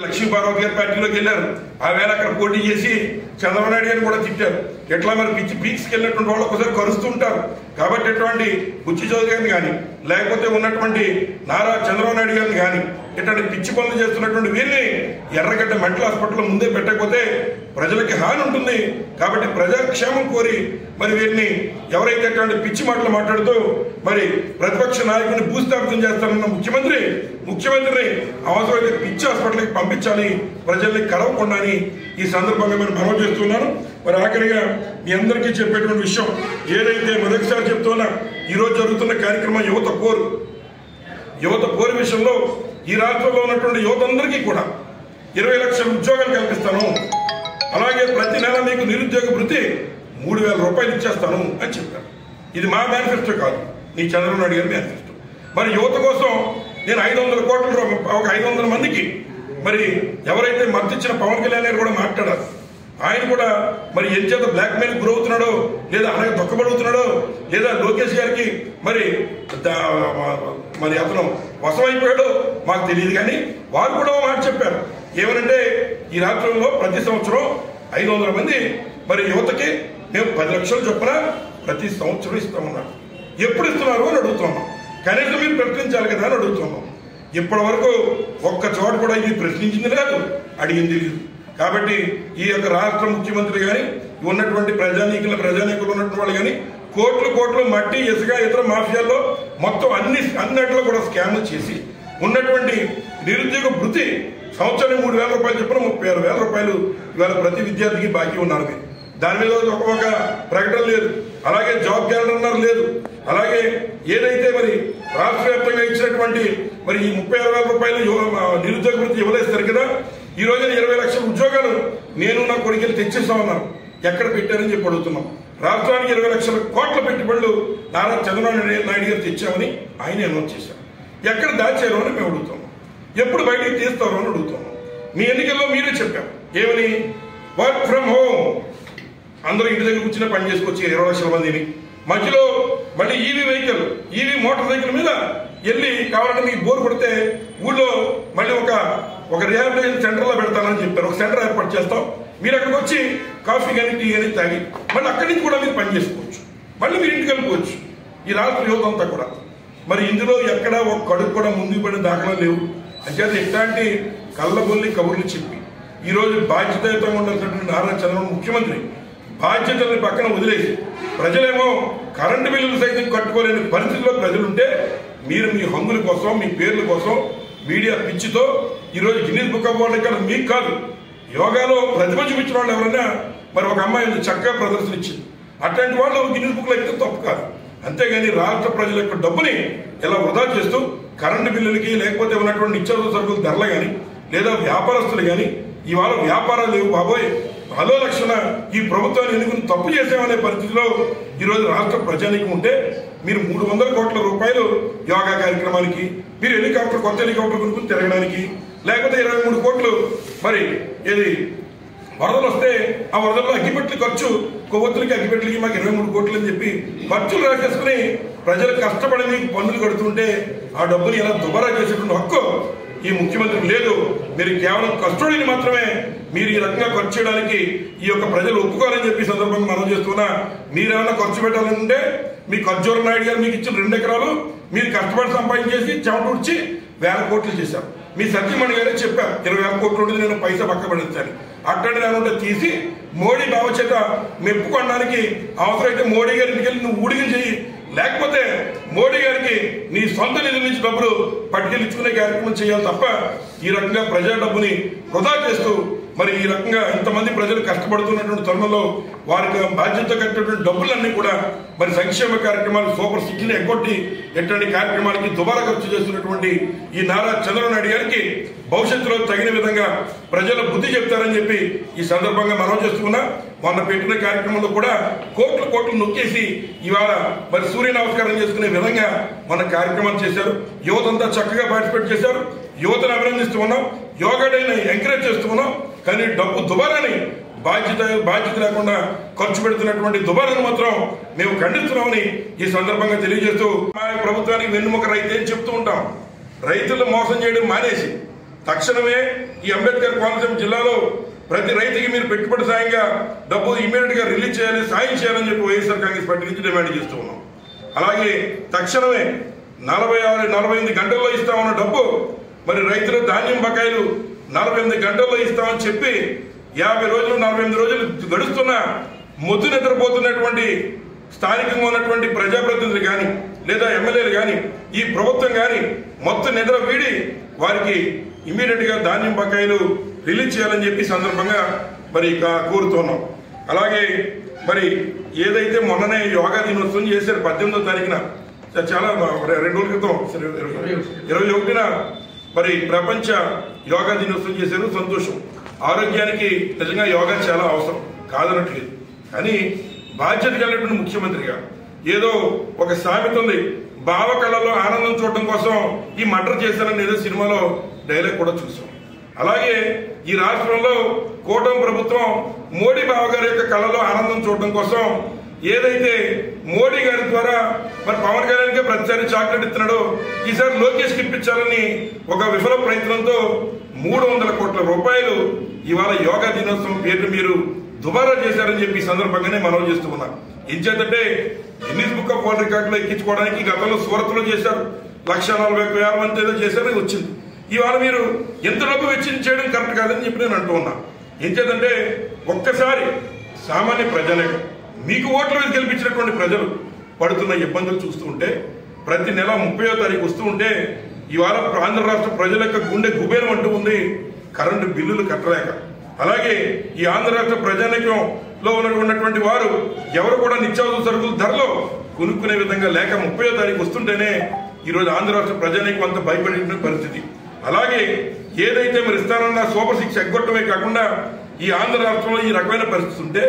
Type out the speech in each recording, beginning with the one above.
లక్ష్మీపార్వతి గారి పార్టీలోకి వెళ్ళారు. ఆ వేళ అక్కడ పోటీ చేసి చంద్రబాబు నాయుడు గారిని కూడా తిట్టారు. ఎట్లా మరి పిచ్చి పీక్స్కి వెళ్ళినటువంటి వాళ్ళు ఒకసారి కరుస్తుంటారు. కాబట్టి ఎటువంటి బుచ్చి చౌదరి గారిని కానీ లేకపోతే ఉన్నటువంటి నారా చంద్రబాబు నాయుడు గారిని కానీ ఇట్లాంటి పిచ్చి పనులు చేస్తున్నటువంటి వీరిని ఎర్రగడ్డ మెంటల్ హాస్పిటల్లో ముందే పెట్టకపోతే ప్రజలకి హాని ఉంటుంది. కాబట్టి ప్రజాక్షేమం కోరి మరి వీరిని ఎవరైతే అటువంటి పిచ్చి మాటలు మాట్లాడుతూ మరి ప్రతిపక్ష నాయకుడిని భూస్థాపితం చేస్తారన్న ముఖ్యమంత్రిని అవసరమైతే పిచ్చి హాస్పిటల్కి పంపించాలి, ప్రజల్ని కలవకుండా అని ఈ సందర్భంగా నేను మనవి చేస్తున్నాను. మరి ఆఖరిగా మీ అందరికీ చెప్పేటువంటి విషయం ఏదైతే మొదటిసారి చెప్తున్నా, ఈరోజు జరుగుతున్న కార్యక్రమం యువత పోరు విషయంలో ఈ రాష్ట్రంలో ఉన్నటువంటి యువత అందరికీ కూడా 20 లక్షల ఉద్యోగాలు కల్పిస్తాను, అలాగే ప్రతి నెల మీకు నిరుద్యోగ భృతి 3,000 రూపాయలు ఇచ్చేస్తాను అని చెప్పారు. ఇది మా మేనిఫెస్టో కాదు, నీ చంద్రబాబు నాయుడు గారి మేనిఫెస్టో. మరి యువత కోసం నేను 500 కోట్ల రూపాయలు ఒక 500 మందికి మరి ఎవరైతే మద్దతు ఇచ్చిన పవన్ కళ్యాణ్ గారు కూడా మాట్లాడారు. ఆయన కూడా మరి ఎంచేత బ్లాక్ మెయిల్ గురవుతున్నాడో లేదా అలాగే దొక్కబడుతున్నాడో లేదా లోకేష్ గారికి మరి అతను వశమైపోయాడో మాకు తెలియదు. కానీ వారు కూడా మాట చెప్పారు. ఏమనంటే ఈ రాష్ట్రంలో ప్రతి సంవత్సరం 500 మంది మరి యువతకి మేము 10 లక్షలు చొప్పున ప్రతి సంవత్సరం ఇస్తామన్నారు. ఎప్పుడు ఇస్తున్నారు అని అడుగుతున్నాం. కనీసం మీరు ప్రశ్నించాలి కదా అని అడుగుతున్నాం. ఇప్పటి వరకు ఒక్క చోట కూడా ఇది ప్రశ్నించింది లేదు, అడిగింది లేదు. కాబట్టి ఈ యొక్క రాష్ట్ర ముఖ్యమంత్రి కానీ ఉన్నటువంటి ప్రజానీకులు ఉన్నటువంటి వాళ్ళు కానీ కోట్లు మట్టి ఇసుక ఇతర మాఫియాల్లో మొత్తం అన్నిట్లో కూడా స్కామ్లు చేసి ఉన్నటువంటి నిరుద్యోగ భృతి సంవత్సరం 3,000 రూపాయలు చెప్పిన 36,000 రూపాయలు ఇవాళ ప్రతి విద్యార్థికి బాకీ ఉన్నారు. దాని మీద ఒక ప్రకటన లేదు, అలాగే జాబ్ క్యాలెండర్ లేదు, అలాగే ఏదైతే మరి రాష్ట్ర వ్యాప్తంగా ఇచ్చినటువంటి మరి ఈ 36,000 రూపాయలు నిరుద్యోగ భృతి ఇవ్వలేస్తారు కదా. ఈ రోజున 20 లక్షల ఉద్యోగాలు నేను నా కొడుకులు తెచ్చేస్తామన్నారు. ఎక్కడ పెట్టారని చెప్పి అడుగుతున్నాం. రాష్ట్రానికి 20 లక్షల కోట్ల పెట్టుబడులు నారా చంద్రబాబు నాయుడు గారు తెచ్చామని ఆయన అనౌన్స్ చేశారు. ఎక్కడ దాచారు అని మేము అడుగుతున్నాం. ఎప్పుడు బయటికి తీస్తారో అని అడుగుతున్నాం. మీ ఎన్నికల్లో మీరే చెప్పారు ఏమని, వర్క్ ఫ్రమ్ హోమ్, అందరూ ఇంటి దగ్గర కూర్చునే పని చేసుకొచ్చి 20 లక్షల మందిని మధ్యలో మళ్ళీ ఈవీ మోటార్ సైకిల్ మీద వెళ్ళి కావాలంటే మీకు బోర్ కొడితే ఊళ్ళో మళ్ళీ ఒక రిహాబిలిటేషన్ సెంటర్లో పెడతానని చెప్పారు. ఒక సెంటర్ ఏర్పాటు చేస్తాం, మీరు అక్కడికి వచ్చి కాఫీ కానీ టీ కానీ తాగి మళ్ళీ అక్కడి నుంచి కూడా మీరు పని చేసుకోవచ్చు, మళ్ళీ మీరు ఇంటికి వెళ్ళిపోవచ్చు. ఈ రాష్ట్ర యువత అంతా కూడా మరి ఇందులో ఎక్కడ ఒక కడుగు కూడా ముందుకు పడిన దాఖలా లేవు. అంటే ఇట్లాంటి కళ్ళబొల్లి కబుర్లు చెప్పి ఈరోజు బాధ్యతాయుతంగా ఉన్నటువంటి నారా చంద్రబాబు ముఖ్యమంత్రి బాధ్యతల్ని పక్కన వదిలేసి ప్రజలేమో కరెంటు బిల్లులు సైతం కట్టుకోలేని పరిస్థితిలో ప్రజలుంటే మీరు మీ హంగుల కోసం మీ పేర్ల కోసం మీడియా పిచ్చితో ఈరోజు Guinness book of world record మీకు కాదు, యోగాలో ప్రతిభ చూపించిన వాళ్ళు ఎవరైనా మరి ఒక అమ్మాయి చక్కగా ప్రదర్శన ఇచ్చింది, అట్లాంటి వాళ్ళు గిన్నీస్ బుక్లో అయితే తప్పు కాదు. అంతేగాని రాష్ట్ర ప్రజల యొక్క డబ్బుని ఇలా వృధా చేస్తూ కరెంటు బిల్లులకి లేకపోతే ఉన్నటువంటి నిత్యావసర సరుకుల ధరలు కానీ లేదా వ్యాపారస్తులు కానీ ఇవాళ వ్యాపారాలు లేవు బాబోయ్, హలో లక్షణ ఈ ప్రభుత్వాన్ని ఎన్నుకుని తప్పు చేసామనే పరిస్థితిలో ఈరోజు రాష్ట్ర ప్రజానీకం ఉంటే మీరు 300 కోట్ల రూపాయలు యోగా కార్యక్రమానికి, మీరు కొత్త హెలికాప్టర్ కొనుక్కుని తిరగడానికి, లేకపోతే 23 కోట్లు మరి ఏది వరదలు వస్తే ఆ వరదల్లో అగ్గిపెట్లు ఖర్చు, కొవ్వొత్తులకి అగ్గిపెట్లకి మాకు 23 కోట్లు అని చెప్పి ఖర్చులు రాసేసుకుని ప్రజలు కష్టపడి మీకు పన్నులు కడుతుంటే ఆ డబ్బుని ఎలా దుబారా చేసేటువంటి హక్కు ఈ ముఖ్యమంత్రికి లేదు. మీరు కేవలం కస్టడీని మాత్రమే మీరు ఈ రకంగా ఖర్చు చేయడానికి ఈ యొక్క ప్రజలు ఒప్పుకోవాలని చెప్పి సందర్భంగా మనం చేస్తున్నా. మీరేమన్నా ఖర్చు పెట్టాలంటే మీ ఖర్జూర నాయుడు గారు మీకు ఇచ్చిన 2 ఎకరాలు మీరు కష్టపడి సంపాదించేసి చెమటూడ్చి 1000 కోట్లు చేశారు. మీ సత్యమణి గారే చెప్పారు 20,000 కోట్లు ఉండేది నేను పైసా పక్క పడించాను. అట్టండి దాని తీసి మోడీ బావ చేత మెప్పుకోవడానికి అవసరమైతే మోడీ గారి ఇంటికి వెళ్ళి నువ్వు ఊడిగలు చెయ్యి, లేకపోతే మోడీ గారికి నీ సొంత నిధుల నుంచి డబ్బులు పట్టుకెళ్ళించుకునే కార్యక్రమం చేయాలి తప్ప ఈ రకంగా ప్రజా డబ్బుని వృధా చేస్తూ మరి ఈ రకంగా ఇంతమంది ప్రజలు కష్టపడుతున్నటువంటి తరుణంలో వారికి బాధ్యత కట్టినటువంటి డబ్బులన్నీ కూడా మరి సంక్షేమ కార్యక్రమాలు సూపర్ సిటీని ఎగ్గొట్టి ఎటువంటి కార్యక్రమాలకి దుబారా ఖర్చు చేస్తున్నటువంటి ఈ నారా చంద్రబాబు నాయుడు గారికి భవిష్యత్తులో తగిన విధంగా ప్రజల బుద్ధి చెప్తారని చెప్పి ఈ సందర్భంగా మనం చేస్తున్నా. మొన్న పెట్టిన కార్యక్రమంలో కూడా కోట్లు నొక్కేసి ఇవాళ మరి సూర్య నమస్కారం చేసుకునే విధంగా మన కార్యక్రమాలు చేశారు. యువతంతా చక్కగా పార్టిసిపేట్ చేశారు. యువతను అభినందిస్తూ ఉన్నాం, యోగా డేని ఎంకరేజ్ చేస్తూ ఉన్నాం. కానీ డబ్బు దుబారాని బాధ్యత లేకుండా ఖర్చు పెడుతున్నటువంటి దుబారాను మాత్రం మేము ఖండిస్తున్నామని ఈ సందర్భంగా తెలియజేస్తూ ప్రభుత్వానికి వెన్నుముక రైతు అని చెప్తూ ఉంటాం. రైతులు మోసం చేయడం మానేసి తక్షణమే ఈ అంబేద్కర్ కోనసీమ జిల్లాలో ప్రతి రైతుకి మీరు పెట్టుబడి సాయంగా డబ్బు ఇమీడియట్ గా రిలీజ్ చేయాలి, సాయం చేయాలని చెప్పి వైఎస్ఆర్ కాంగ్రెస్ పార్టీ నుంచి డిమాండ్ చేస్తూ ఉన్నాం. అలాగే తక్షణమే 48 గంటల్లో ఇస్తామన్న డబ్బు మరి రైతుల ధాన్యం బకాయిలు 48 గంటల్లో ఇస్తామని చెప్పి 50 రోజులు 48 రోజులు గడుస్తున్న మొద్దు నిద్రపోతున్నటువంటి స్థానికంగా ఉన్నటువంటి ప్రజాప్రతినిధులు కానీ లేదా ఎమ్మెల్యేలు కానీ ఈ ప్రభుత్వం కానీ మొత్తం నిద్ర వీడి వారికి ఇమీడియట్ గా ధాన్యం బకాయిలు రిలీజ్ చేయాలని చెప్పి సందర్భంగా మరి కోరుతున్నాం. అలాగే మరి ఏదైతే మొన్ననే యోగా దినోత్సవం చేశారు 18వ తారీఖున, చాలా 2 రోజుల క్రితం 21న మరి ప్రపంచ యోగా దినోత్సవం చేశారు. సంతోషం. ఆరోగ్యానికి నిజంగా యోగా చాలా అవసరం కాదనట్లేదు. కానీ బాధ్యత కలిగిన ముఖ్యమంత్రిగా ఏదో ఒక సామెత ఉంది, బావ కళలో ఆనందం చూడటం కోసం ఈ మర్డర్ చేశారని ఏదో సినిమాలో డైలాగ్ కూడా చూసాం. అలాగే ఈ రాష్ట్రంలో కూటమి ప్రభుత్వం మోడీ బావ గారి యొక్క కళలో ఆనందం చూడటం కోసం ఏదైతే మోడీ గారి ద్వారా మరి పవన్ కళ్యాణ్కే ప్రతిసారి చాక్లెట్ ఇస్తున్నాడో ఈసారి లోకేష్కి ఇప్పించాలని ఒక విఫల ప్రయత్నంతో 300 కోట్ల రూపాయలు ఇవాళ యోగా దినోత్సవం పేరు మీరు దుబారా చేశారని చెప్పి సందర్భంగానే మనం చేస్తూ ఉన్నాం. ఏంటంటే గిన్నిస్ బుక్ ఆఫ్ వరల్డ్ రికార్డులో ఎక్కించుకోవడానికి గతంలో సూరత్లో చేశారు, 1,40,000 మంది ఏదో చేశారని వచ్చింది. ఇవాళ మీరు ఎంత డబ్బు వెచ్చించడం కరెక్ట్ కాదని చెప్పి నేను అంటూ ఉన్నా. ఏంటంటే ఒక్కసారి సామాన్య ప్రజలకు మీకు ఓట్ల మీద గెలిపించినటువంటి ప్రజలు పడుతున్న ఇబ్బందులు చూస్తూ ఉంటే, ప్రతి నెల 30వ తారీఖు వస్తూ ఉంటే ఇవాళ ఆంధ్ర రాష్ట్ర ప్రజల యొక్క గుండె గుబేరం అంటూ ఉంది కరెంటు బిల్లులు కట్టలేక. అలాగే ఈ ఆంధ్ర రాష్ట్ర ప్రజానీకంలో ఉన్నటువంటి వారు ఎవరు కూడా నిత్యావసర సరుకుల ధరలో కొనుక్కునే విధంగా లేక 30వ తారీఖు వస్తుంటేనే ఈరోజు ఆంధ్ర రాష్ట్ర ప్రజానీకం అంతా భయపడిన పరిస్థితి. అలాగే ఏదైతే మరి ఇస్తానన్న సూపర్ 6 ఎగ్గొట్టమే కాకుండా ఈ ఆంధ్ర రాష్ట్రంలో ఈ రకమైన పరిస్థితి ఉంటే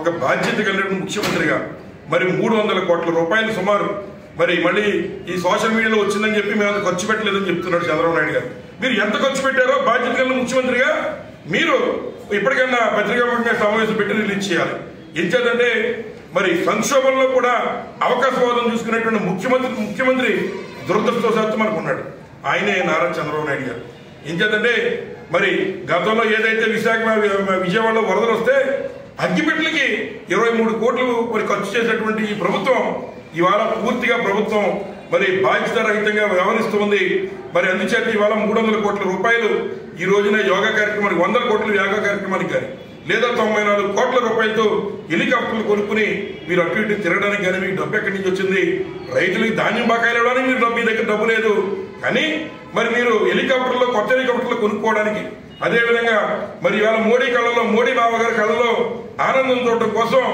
ఒక బాధ్యత కలిగిన ముఖ్యమంత్రిగా మరి 300 కోట్ల రూపాయలు సుమారు మరి మళ్ళీ ఈ సోషల్ మీడియాలో వచ్చిందని చెప్పి మేము అంత ఖర్చు పెట్టలేదని చెప్తున్నాడు చంద్రబాబు నాయుడు గారు. మీరు ఎంత ఖర్చు పెట్టారో బాధ్యత కలిగిన ముఖ్యమంత్రిగా మీరు ఇప్పటికైనా పత్రికా సమావేశం పెట్టి రిలీజ్ చేయాలి. ఎంచేదంటే మరి సంక్షోభంలో కూడా అవకాశవాదం చూసుకునేటువంటి ముఖ్యమంత్రి దురదృష్టవశాత్తు మనకు ఉన్నాడు. ఆయనే నారా చంద్రబాబు నాయుడు గారు. ఎంచేదంటే మరి గతంలో ఏదైతే విజయవాడలో వరదలు వస్తే అగ్గిపెట్లకి 23 కోట్లు మరి ఖర్చు చేసినటువంటి ఈ ప్రభుత్వం ఇవాళ పూర్తిగా ప్రభుత్వం మరి బాధ్యతారహితంగా వ్యవహరిస్తుంది. మరి అందుచేత ఇవాళ 300 కోట్ల రూపాయలు ఈ రోజున యోగా కార్యక్రమానికి 100 కోట్ల యోగా కార్యక్రమానికి కానీ లేదా 94 కోట్ల రూపాయలతో హెలికాప్టర్లు కొనుక్కుని మీరు అటు ఇటు తిరగడానికి కానీ మీకు డబ్బు ఎక్కడి నుంచి వచ్చింది? రైతులకి ధాన్యం బకాయిలు ఇవ్వడానికి మీరు మీ దగ్గర డబ్బు లేదు, కానీ మరి మీరు హెలికాప్టర్లో కొత్త హెలికాప్టర్లు కొనుక్కోవడానికి, అదేవిధంగా మరి ఇవాళ మోడీ కళలో మోడీ బాబా గారి కళలో ఆనందం చూడటం కోసం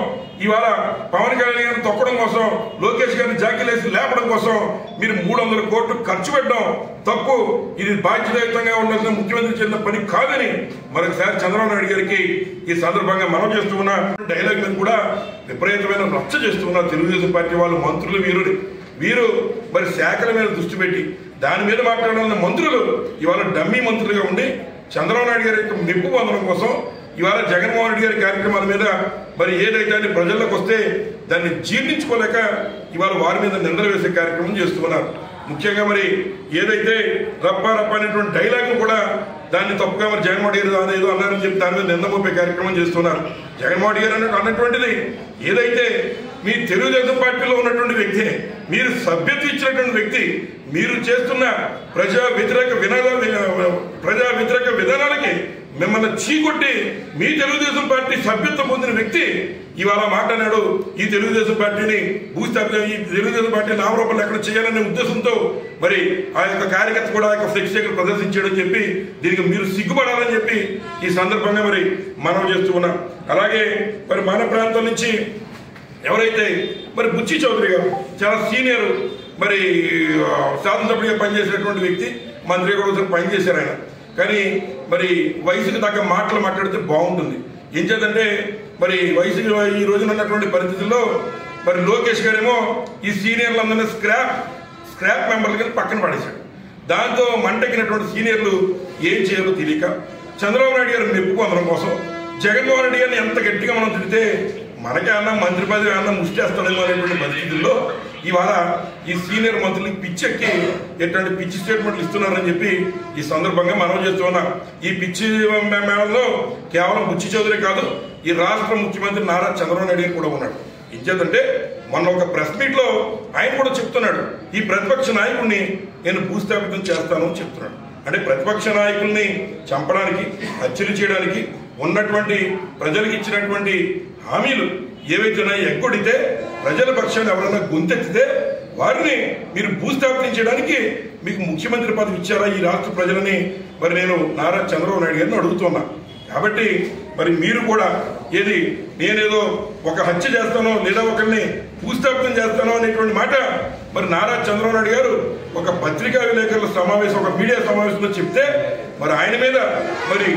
ఇవాళ పవన్ కళ్యాణ్ గారిని తొక్కడం కోసం లోకేష్ గారిని జాకీలేసి లేపడం కోసం మీరు 300 కోట్లు ఖర్చు పెట్టడం తప్పు. ఇది బాధ్యతాయుతంగా ఉండాల్సిన ముఖ్యమంత్రి చేసిన పని కాదని మరొకసారి చంద్రబాబు నాయుడు గారికి ఈ సందర్భంగా మనం చేస్తూ ఉన్న డైలాగ్ మీద కూడా విపరీతమైన రచ్చ చేస్తూ ఉన్నారు తెలుగుదేశం పార్టీ వాళ్ళు. మంత్రులు వీరు మరి శాఖల మీద దృష్టి పెట్టి దాని మీద మాట్లాడాలన్న మంత్రులు ఇవాళ డమ్మీ మంత్రులుగా ఉండి చంద్రబాబు నాయుడు గారి యొక్క మెప్పు పొందడం కోసం ఇవాళ జగన్మోహన్ రెడ్డి గారి కార్యక్రమాల మీద మరి ఏదైతే ప్రజల్లోకి వస్తే దాన్ని జీర్ణించుకోలేక ఇవాళ వారి మీద నిందలు వేసే కార్యక్రమం చేస్తున్నారు. ముఖ్యంగా మరి ఏదైతే రప్పా రప్ప అనేటువంటి డైలాగ్ కూడా దాన్ని తప్పుగా మరి జగన్మోహన్ రెడ్డి గారు ఏదో అన్నారని చెప్పి దాని మీద నింద మోపే కార్యక్రమం చేస్తున్నారు. జగన్మోహన్ రెడ్డి గారు అన్నటువంటిది ఏదైతే మీ తెలుగుదేశం పార్టీలో ఉన్నటువంటి వ్యక్తి, మీరు సభ్యత ఇచ్చినటువంటి వ్యక్తి, మీరు చేస్తున్న ప్రజా వ్యతిరేక విధానాలకి మిమ్మల్ని చీకొట్టి మీ తెలుగుదేశం పార్టీ సభ్యత్వం పొందిన వ్యక్తి ఇవాళ మాట్లాడాడు. ఈ తెలుగుదేశం పార్టీని భూస్థాపితం, ఈ తెలుగుదేశం పార్టీ నామరూపాలు ఎక్కడ చేయాలనే ఉద్దేశంతో మరి ఆ యొక్క కార్యకర్త కూడా ఆ యొక్క ఫ్లెక్స్ దగ్గర ప్రదర్శించాడని చెప్పి దీనికి మీరు సిగ్గుపడాలని చెప్పి ఈ సందర్భంగా మరి మనం చేస్తూ ఉన్నాం. అలాగే మరి మన ప్రాంతం నుంచి ఎవరైతే మరి బుచ్చి చౌదరి గారు చాలా సీనియర్ మరి శాసనసభ్యుడిగా పనిచేసినటువంటి వ్యక్తి, మంత్రిగా కూడా పనిచేశారు ఆయన. కానీ మరి వయసుకు తగ్గ మాటలు మాట్లాడితే బాగుంటుంది. ఏం చేద్దంటే మరి వయసుకి ఈ రోజున ఉన్నటువంటి పరిస్థితుల్లో మరి లోకేష్ గారేమో ఈ సీనియర్లందరినీ స్క్రాప్ మెంబర్ల కింద పక్కన పడేశాడు. దాంతో మంటెక్కినటువంటి సీనియర్లు ఏం చేయాలో తెలియక చంద్రబాబు నాయుడు గారిని మెప్పు పొందడం కోసం జగన్మోహన్ రెడ్డి గారిని ఎంత గట్టిగా మనం తిడితే మనకే అన్న మంత్రి పదవి అన్న ముష్టేస్తాడేమో అనేటువంటి పరిస్థితుల్లో ఇవాళ ఈ సీనియర్ మంత్రులకి పిచ్చెక్కి ఎట్లాంటి పిచ్చి స్టేట్మెంట్లు ఇస్తున్నారని చెప్పి ఈ సందర్భంగా మనం చేస్తున్నాం. ఈ పిచ్చి మేళంలో కేవలం బుచ్చి చౌదరి కాదు, ఈ రాష్ట్ర ముఖ్యమంత్రి నారా చంద్రబాబు నాయుడు గారు కూడా ఉన్నాడు. ఇంకేంటంటే మొన్న ఒక ప్రెస్ మీట్ లో ఆయన కూడా చెప్తున్నాడు, ఈ ప్రతిపక్ష నాయకుడిని నేను భూస్థాపితం చేస్తాను అని చెప్తున్నాడు. అంటే ప్రతిపక్ష నాయకుల్ని చంపడానికి, హత్యలు చేయడానికి ఉన్నటువంటి ప్రజలకు ఇచ్చినటువంటి హామీలు ఏవైతే ఉన్నాయో ఎగ్గొడితే ప్రజల పక్షాన్ని ఎవరైనా గొంతెత్తితే వారిని మీరు భూస్థాపించడానికి మీకు ముఖ్యమంత్రి పదవి ఇచ్చారా ఈ రాష్ట్ర ప్రజలని మరి నేను నారా చంద్రబాబు నాయుడు గారిని అడుగుతున్నా. కాబట్టి మరి మీరు కూడా ఏది నేనేదో ఒక హత్య చేస్తానో లేదా ఒకరిని భూస్థాపితం చేస్తానో అనేటువంటి మాట మరి నారా చంద్రబాబు నాయుడు గారు ఒక పత్రికా విలేకరుల సమావేశం, ఒక మీడియా సమావేశంలో చెప్తే మరి ఆయన మీద మరి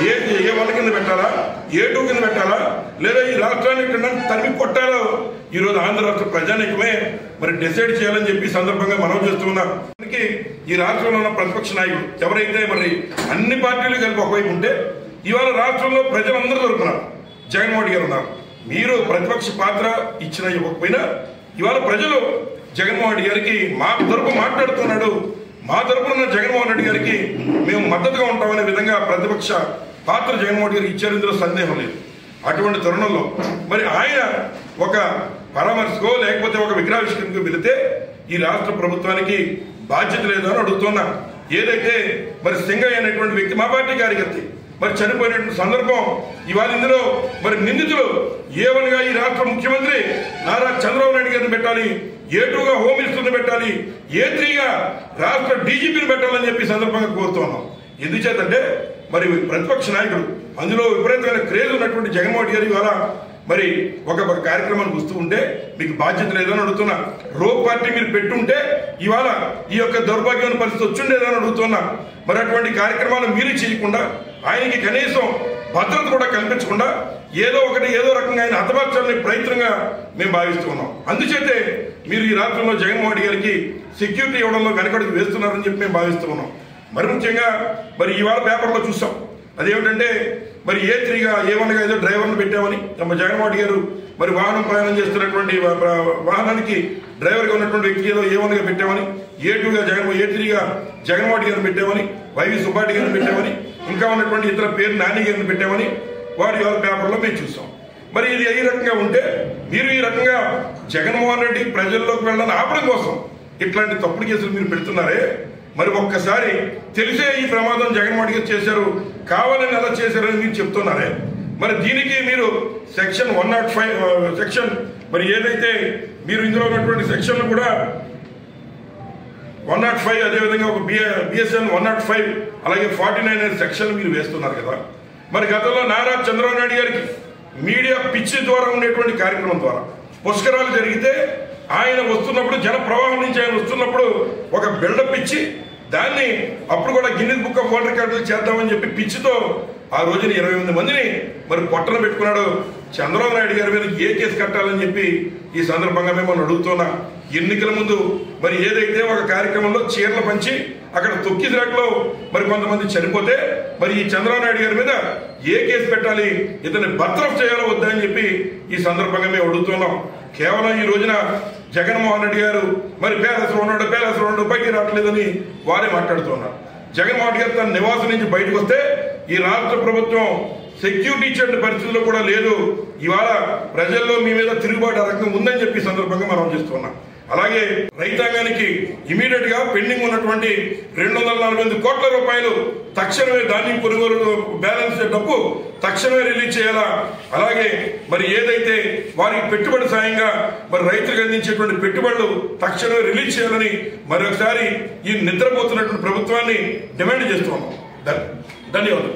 ఏ వన్ కింద పెట్టాలా, ఏ2 కింద పెట్టాలా, లేదా ఈ రాష్ట్రాన్ని తరిమి కొట్టాలో ఈరోజు ఆంధ్ర రాష్ట్ర ప్రజానీకమే మరి డిసైడ్ చేయాలని చెప్పి సందర్భంగా మనం చేస్తున్నాం. ఈ రాష్ట్రంలో ఉన్న ప్రతిపక్ష నాయకులు ఎవరైతే మరి అన్ని పార్టీలు కలిపి ఒకవైపు ఉంటే ఇవాళ రాష్ట్రంలో ప్రజలందరూ దొరుకుతున్నారు. జగన్మోహన్ గారు ఉన్నారు. మీరు ప్రతిపక్ష పాత్ర ఇచ్చిన ఇవ్వకపోయినా ఇవాళ ప్రజలు జగన్మోహన్ గారికి మా తరపు మాట్లాడుతున్నాడు, మా తరపున జగన్మోహన్ రెడ్డి గారికి మేము మద్దతుగా ఉంటామనే విధంగా ప్రతిపక్ష పాత్ర జగన్మోహన్ గారికి ఇచ్చారు. ఇందులో సందేహం లేదు. అటువంటి తరుణంలో మరి ఆయన ఒక పరామర్శకో లేకపోతే ఒక విగ్రహావిష్కరణకు వెళితే ఈ రాష్ట్ర ప్రభుత్వానికి బాధ్యత లేదని అడుగుతున్నా. ఏదైతే మరి సింగయ్య అనేటువంటి వ్యక్తి మా పార్టీ కార్యకర్త మరి చనిపోయినటువంటి సందర్భం ఇవాళ ఇందులో మరి నిందితులు ఏవన్గా ఈ రాష్ట్ర ముఖ్యమంత్రి నారా చంద్రబాబు నాయుడు గారిని పెట్టాలి, ఏ2గా హోమ్ మినిస్టర్ని పెట్టాలి, ఏ3గా రాష్ట్ర డీజీపీని పెట్టాలని చెప్పి సందర్భంగా కోరుతున్నాం. ఎందుచేతంటే మరి ప్రతిపక్ష నాయకుడు అందులో విపరీతమైన క్రేజ్ ఉన్నటువంటి జగన్మోహన్ గారు ఇవాళ మరి ఒక కార్యక్రమానికి వస్తూ ఉంటే మీకు బాధ్యత లేదని అడుగుతున్నా. రోగ్ పార్టీ మీరు పెట్టుంటే ఇవాళ ఈ యొక్క దౌర్భాగ్యమైన పరిస్థితి వచ్చిండేదని అడుగుతున్నా. మరి అటువంటి కార్యక్రమాలు మీరు చేయకుండా ఆయనకి కనీసం భద్రత కూడా కల్పించకుండా ఏదో రకంగా ఆయన హతమార్చాలని ప్రయత్నంగా మేము భావిస్తున్నాం. అందుచేతే మీరు ఈ రాష్ట్రంలో జగన్మోహన్ గారికి సెక్యూరిటీ ఇవ్వడంలో వెనకడుగు వేస్తున్నారని చెప్పి మేము భావిస్తున్నాం. మరి ముఖ్యంగా మరి ఇవాళ పేపర్లో చూసాం. అదేమిటంటే మరి ఏ3గా ఏ1గా ఏదో డ్రైవర్ను పెట్టామని జగన్మోహన్ గారు మరి వాహనం ప్రయాణం చేస్తున్నటువంటి వాహనానికి డ్రైవర్గా ఉన్నటువంటి వ్యక్తి ఏదో ఏ1గా పెట్టామని, ఏ2గా ఏ3గా జగన్మోహన్ గారిని పెట్టామని, వైవి సుబ్బారెడ్డి గారిని పెట్టామని, ఇంకా ఉన్నటువంటి ఇతర పేరు నాని గారిని పెట్టామని వారి పేపర్లో మేము చూసాం. మరి ఇది ఈ రకంగా ఉంటే మీరు ఈ రకంగా జగన్మోహన్ రెడ్డి ప్రజల్లోకి వెళ్ళాలని ఆపడం కోసం ఇట్లాంటి తప్పుడు కేసులు మీరు పెడుతున్నారే, మరి ఒక్కసారి తెలిసే ఈ ప్రమాదం జగన్మోహన్ గారు చేశారు, కావాలని ఎలా చేశారని మీరు చెప్తున్నారే. మరి దీనికి మీరు సెక్షన్ 105 సెక్షన్ మరి ఏదైతే మీరు ఇందులో ఉన్నటువంటి సెక్షన్లు కూడా 105 అదేవిధంగా ఒక బిఎస్ఎన్ 105 అలాగే 49 సెక్షన్లు మీరు వేస్తున్నారు కదా. మరి గతంలో నారా చంద్రబాబు నాయుడు గారికి మీడియా పిచ్చి ద్వారా ఉండేటువంటి కార్యక్రమం ద్వారా పుష్కరాలు జరిగితే ఆయన వస్తున్నప్పుడు జన ప్రవాహం నుంచి ఆయన వస్తున్నప్పుడు ఒక బిల్డప్ ఇచ్చి దాన్ని అప్పుడు కూడా గిన్నెస్ బుక్ ఆఫ్ వరల్డ్ రికార్డులు చేద్దామని చెప్పి పిచ్చితో ఆ రోజున 28 మందిని మరి పొట్టన పెట్టుకున్నాడు. చంద్రబాబు నాయుడు గారి మీద ఏ కేసు కట్టాలని చెప్పి ఈ సందర్భంగా మేము అడుగుతున్నా. ఎన్నికల ముందు మరి ఏదైతే ఒక కార్యక్రమంలో చీరలు పంచి అక్కడ తొక్కిసరాట్లో మరి కొంతమంది చనిపోతే మరి ఈ చంద్రబాబు నాయుడు గారి మీద ఏ కేసు పెట్టాలి, ఇతన్ని బర్తరఫ్ చేయాలో వద్దా అని చెప్పి ఈ సందర్భంగా మేము అడుగుతున్నాం. కేవలం ఈ రోజున జగన్మోహన్ రెడ్డి గారు మరి పేలసలు ఉన్నాడు బయటికి రావట్లేదని వారే మాట్లాడుతున్నారు. జగన్మోహన్ గారు తన నివాసం నుంచి బయటకు వస్తే ఈ రాష్ట్ర ప్రభుత్వం సెక్యూరిటీ ఇచ్చే పరిస్థితుల్లో కూడా లేదు. ఇవాళ ప్రజల్లో మీ మీద తిరుగుబాటు రకంగా ఉందని చెప్పి సందర్భంగా మనం చేస్తున్నాం. అలాగే రైతాంగానికి ఇమీడియట్ గా పెండింగ్ ఉన్నటువంటి 248 కోట్ల రూపాయలు తక్షణమే ధాన్యం కొనుగోలు బ్యాలెన్స్ డబ్బు తక్షణమే రిలీజ్ చేయాలా. అలాగే మరి ఏదైతే వారికి పెట్టుబడి సాయంగా మరి రైతులకు అందించేటువంటి పెట్టుబడులు తక్షణమే రిలీజ్ చేయాలని మరొకసారి ఈ నిద్రపోతున్నటువంటి ప్రభుత్వాన్ని డిమాండ్ చేస్తున్నాం. ధన్యవాదాలు.